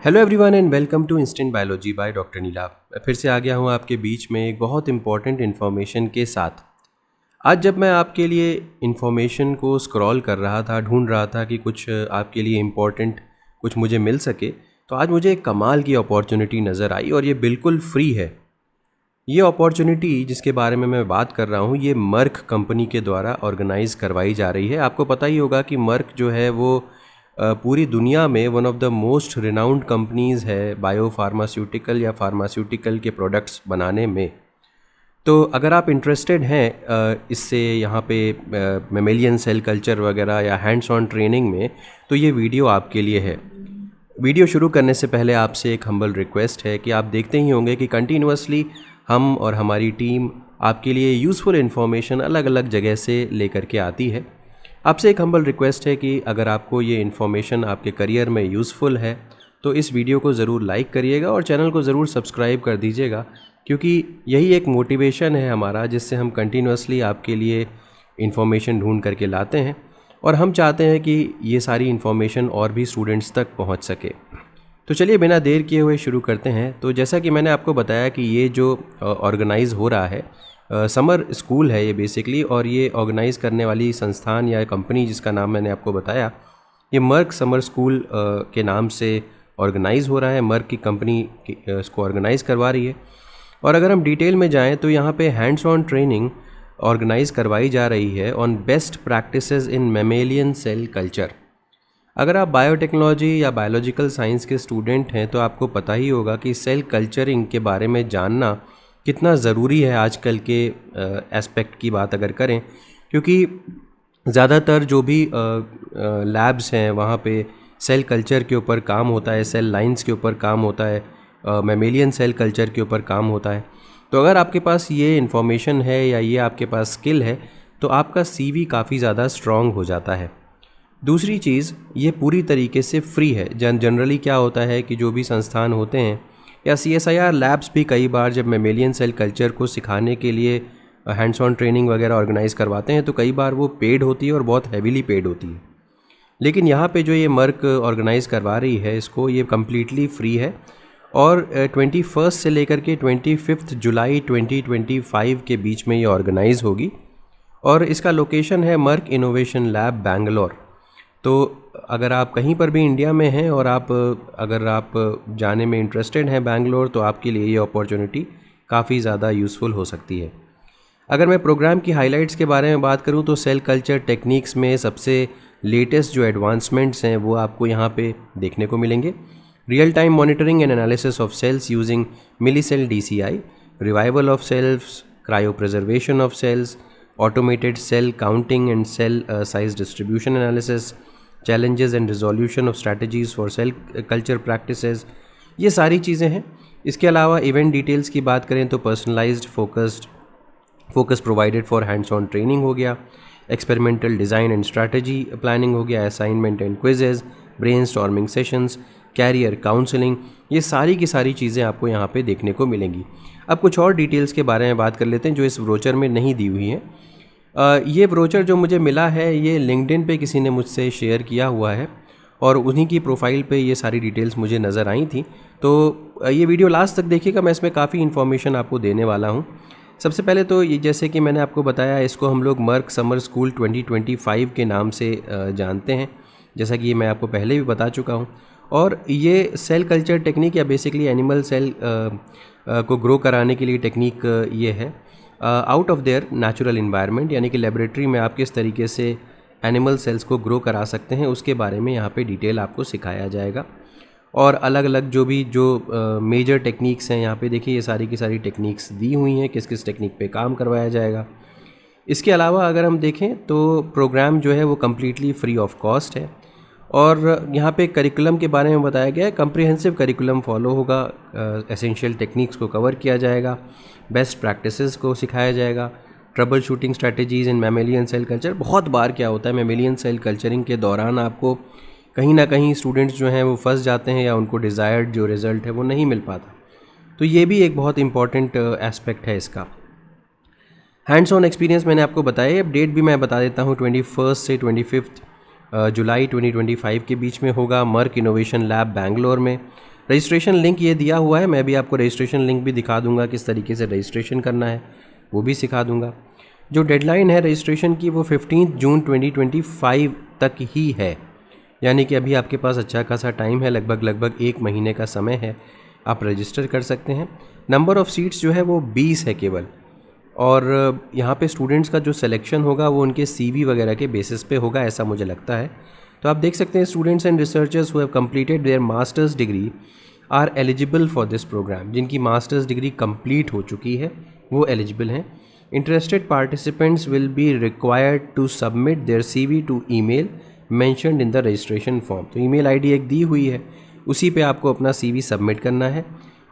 Hello everyone and welcome to instant biology by doctor Neela. मैं फिर से आ गया हूँ आपके बीच में एक बहुत इंपॉर्टेंट इन्फॉर्मेशन के साथ। आज जब मैं आपके लिए इन्फॉर्मेशन को स्क्रॉल कर रहा था, ढूंढ रहा था कि कुछ आपके लिए इम्पॉर्टेंट कुछ मुझे मिल सके, तो आज मुझे एक कमाल की अपॉर्चुनिटी नज़र आई और ये बिल्कुल फ्री है। ये अपॉर्चुनिटी जिसके बारे में मैं बात कर रहा हूँ, ये मर्क कंपनी के द्वारा ऑर्गेनाइज़ करवाई जा रही है। आपको पता ही होगा कि मर्क जो है वो पूरी दुनिया में one of the most renowned companies है बायो फार्मास्यूटिकल या फार्मास्यूटिकल के प्रोडक्ट्स बनाने में। तो अगर आप इंटरेस्टेड हैं इससे यहाँ पे मेमेलियन सेल कल्चर वगैरह या हैंड्स ऑन ट्रेनिंग में, तो ये वीडियो आपके लिए है। वीडियो शुरू करने से पहले आपसे एक हम्बल रिक्वेस्ट है कि आप देखते ही होंगे कि कंटिन्यूअसली हम और हमारी टीम आपके लिए यूज़फुल इन्फॉर्मेशन अलग अलग जगह से लेकर के आती है। आपसे एक हम्बल रिक्वेस्ट है कि अगर आपको ये इन्फॉर्मेशन आपके करियर में यूज़फुल है तो इस वीडियो को ज़रूर लाइक करिएगा और चैनल को ज़रूर सब्सक्राइब कर दीजिएगा, क्योंकि यही एक मोटिवेशन है हमारा जिससे हम कंटिन्यूअसली आपके लिए इन्फॉर्मेशन ढूंढ करके लाते हैं और हम चाहते हैं कि ये सारी इन्फॉर्मेशन और भी स्टूडेंट्स तक पहुंच सके। तो चलिए बिना देर किए हुए शुरू करते हैं। तो जैसा कि मैंने आपको बताया कि ये जो ऑर्गेनाइज़ हो रहा है समर स्कूल है ये बेसिकली, और ये ऑर्गेनाइज़ करने वाली संस्थान या कंपनी जिसका नाम मैंने आपको बताया, ये मर्क समर स्कूल के नाम से ऑर्गेनाइज़ हो रहा है। मर्क की कंपनी इसको ऑर्गेनाइज़ करवा रही है। और अगर हम डिटेल में जाएं तो यहाँ पे हैंड्स ऑन ट्रेनिंग ऑर्गेनाइज़ करवाई जा रही है on best practices in mammalian cell culture. अगर आप बायोटेक्नोलॉजी या बायोलॉजिकल साइंस के स्टूडेंट हैं तो आपको पता ही होगा कि सेल कल्चरिंग के बारे में जानना कितना ज़रूरी है आजकल के एस्पेक्ट की बात अगर करें, क्योंकि ज़्यादातर जो भी लैब्स हैं वहाँ पे सेल कल्चर के ऊपर काम होता है, सेल लाइंस के ऊपर काम होता है, मेमेलियन सेल कल्चर के ऊपर काम होता है। तो अगर आपके पास ये इन्फॉर्मेशन है या ये आपके पास स्किल है तो आपका CV काफ़ी ज़्यादा स्ट्रॉन्ग हो जाता है। दूसरी चीज़, ये पूरी तरीके से फ्री है। जनरली क्या होता है कि जो भी संस्थान होते हैं या CSIR लैब्स भी कई बार जब मेमेलियन सेल कल्चर को सिखाने के लिए हैंड्स ऑन ट्रेनिंग वगैरह ऑर्गेनाइज़ करवाते हैं तो कई बार वो पेड होती है और बहुत हैवीली पेड होती है। लेकिन यहाँ पे जो ये मर्क ऑर्गेनाइज़ करवा रही है इसको, ये कम्प्लीटली फ्री है और 21 से लेकर के 25 जुलाई 2025 के बीच में ये ऑर्गेनाइज़ होगी। और इसका लोकेशन है मर्क इनोवेशन लैब बैंगलोर। तो अगर आप कहीं पर भी इंडिया में हैं और अगर आप जाने में इंटरेस्टेड हैं बैंगलोर, तो आपके लिए ये अपॉर्चुनिटी काफ़ी ज़्यादा यूज़फुल हो सकती है। अगर मैं प्रोग्राम की हाइलाइट्स के बारे में बात करूं तो सेल कल्चर टेक्निक्स में सबसे लेटेस्ट जो एडवांसमेंट्स हैं वो आपको यहाँ पे देखने को मिलेंगे। Real time monitoring and analysis of cells using Millicell DCI, revival of cells, cryopreservation of cells, automated cell counting and cell size distribution analysis, challenges and resolution of strategies for cell culture practices, ये सारी चीज़ें हैं। इसके अलावा event details की बात करें तो personalised focus provided for hands on training हो गया, experimental design and strategy planning हो गया, assignment and quizzes, brainstorming sessions, career counselling, ये सारी की सारी चीज़ें आपको यहाँ पे देखने को मिलेंगी। अब कुछ और डिटेल्स के बारे में बात कर लेते हैं जो इस ब्रोचर में नहीं दी हुई हैं। ये ब्रोचर जो मुझे मिला है ये लिंक्डइन पे किसी ने मुझसे शेयर किया हुआ है और उन्हीं की प्रोफाइल पे ये सारी डिटेल्स मुझे नज़र आई थी। तो ये वीडियो लास्ट तक देखिएगा, मैं इसमें काफ़ी इन्फॉर्मेशन आपको देने वाला हूँ। सबसे पहले तो ये, जैसे कि मैंने आपको बताया, इसको हम लोग मर्क समर स्कूल 2025 के नाम से जानते हैं, जैसा कि ये मैं आपको पहले भी बता चुका हूँ। और ये सेल कल्चर टेक्निक या बेसिकली एनिमल सेल को ग्रो कराने के लिए टेक्निक ये है out of their natural environment, यानी कि लेबोरेटरी में आप किस तरीके से एनिमल सेल्स को ग्रो करा सकते हैं उसके बारे में यहाँ पे डिटेल आपको सिखाया जाएगा। और अलग अलग जो मेजर टेक्निक्स हैं यहाँ पे देखिए, ये सारी की सारी टेक्निक्स दी हुई हैं, किस किस टेक्निक पे काम करवाया जाएगा। इसके अलावा अगर हम देखें तो प्रोग्राम जो है वो कम्प्लीटली फ्री ऑफ कॉस्ट है और यहाँ पे करिकुलम के बारे में बताया गया है। कम्प्रिहेंसिव करिकुलम फॉलो होगा, एसेंशियल टेक्निक्स को कवर किया जाएगा, बेस्ट प्रैक्टिसेस को सिखाया जाएगा, ट्रबल शूटिंग स्ट्रैटेजीज़ इन मेमेलियन सेल कल्चर। बहुत बार क्या होता है मेमेलियन सेल कल्चरिंग के दौरान आपको कहीं ना कहीं स्टूडेंट्स जो हैं वो फंस जाते हैं या उनको डिज़ायर्ड जो रिज़ल्ट है वो नहीं मिल पाता, तो ये भी एक बहुत इंपॉर्टेंट एस्पेक्ट है इसका। हैंड्स ऑन एक्सपीरियंस मैंने आपको बताया, अब डेट भी मैं बता देता हूँ, 21 से 25 जुलाई 2025 के बीच में होगा मर्क इनोवेशन लैब बैंगलोर में। रजिस्ट्रेशन लिंक ये दिया हुआ है, मैं भी आपको रजिस्ट्रेशन लिंक भी दिखा दूंगा, किस तरीके से रजिस्ट्रेशन करना है वो भी सिखा दूंगा। जो डेडलाइन है रजिस्ट्रेशन की वो 15 जून 2025 तक ही है, यानी कि अभी आपके पास अच्छा खासा टाइम है, लगभग 1 महीने का समय है, आप रजिस्टर कर सकते हैं। नंबर ऑफ़ सीट्स जो है वो 20 है केवल, और यहाँ पे स्टूडेंट्स का जो सिलेक्शन होगा वो उनके CV वगैरह के बेसिस पे होगा, ऐसा मुझे लगता है। तो आप देख सकते हैं students and researchers who have completed their masters degree are eligible for this programme. जिनकी मास्टर्स डिग्री कंप्लीट हो चुकी है वो एलिजिबल हैं। Interested participants will be required to submit their CV to email mentioned in the registration form. तो email ID एक दी हुई है, उसी पे आपको अपना CV सबमिट करना है,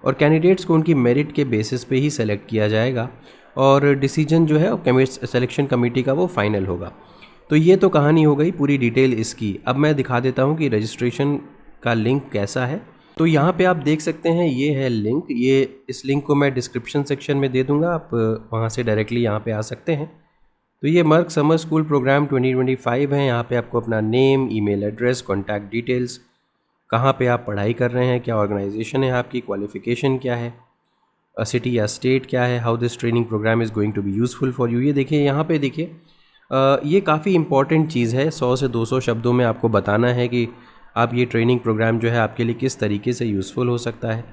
और कैंडिडेट्स को उनकी मेरिट के बेसिस पे ही सेलेक्ट किया जाएगा, और डिसीजन जो है सिलेक्शन कमेटी का वो फाइनल होगा। तो ये तो कहानी हो गई पूरी डिटेल इसकी। अब मैं दिखा देता हूँ कि रजिस्ट्रेशन का लिंक कैसा है। तो यहाँ पे आप देख सकते हैं ये है लिंक, इस लिंक को मैं डिस्क्रिप्शन सेक्शन में दे दूँगा, आप वहाँ से डायरेक्टली यहाँ पे आ सकते हैं। तो ये मर्क समर स्कूल प्रोग्राम 2025 है। यहाँ पे आपको अपना name, email address, contact details, कहाँ पे आप पढ़ाई कर रहे हैं, क्या ऑर्गेनाइजेशन है आपकी, क्वालिफ़िकेशन क्या है, सिटी या स्टेट क्या है, how this training programme is going to be useful for you. ये देखिए यहाँ पे देखिए, ये काफ़ी इंपॉर्टेंट चीज़ है। 100 से 200 शब्दों में आपको बताना है कि आप ये ट्रेनिंग प्रोग्राम जो है आपके लिए किस तरीके से यूज़फुल हो सकता है।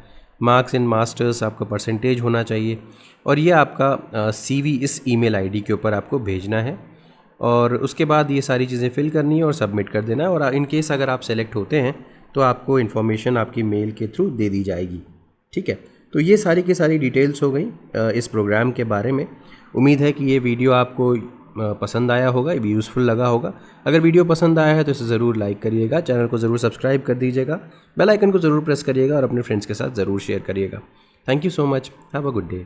मार्क्स इन मास्टर्स, आपका परसेंटेज होना चाहिए, और ये आपका CV इस ईमेल ID के ऊपर आपको भेजना है, और उसके बाद ये सारी चीज़ें फिल करनी है और सबमिट कर देना है। और इन केस अगर आप सेलेक्ट होते हैं तो आपको इन्फॉर्मेशन आपकी मेल के थ्रू दे दी जाएगी। ठीक है, तो ये सारी की सारी डिटेल्स हो गई इस प्रोग्राम के बारे में। उम्मीद है कि ये वीडियो आपको पसंद आया होगा, यूज़फुल लगा होगा। अगर वीडियो पसंद आया है तो इसे ज़रूर लाइक करिएगा, चैनल को ज़रूर सब्सक्राइब कर दीजिएगा, बेल आइकन को ज़रूर प्रेस करिएगा, और अपने फ्रेंड्स के साथ ज़रूर शेयर करिएगा। Thank you so much, have a good day.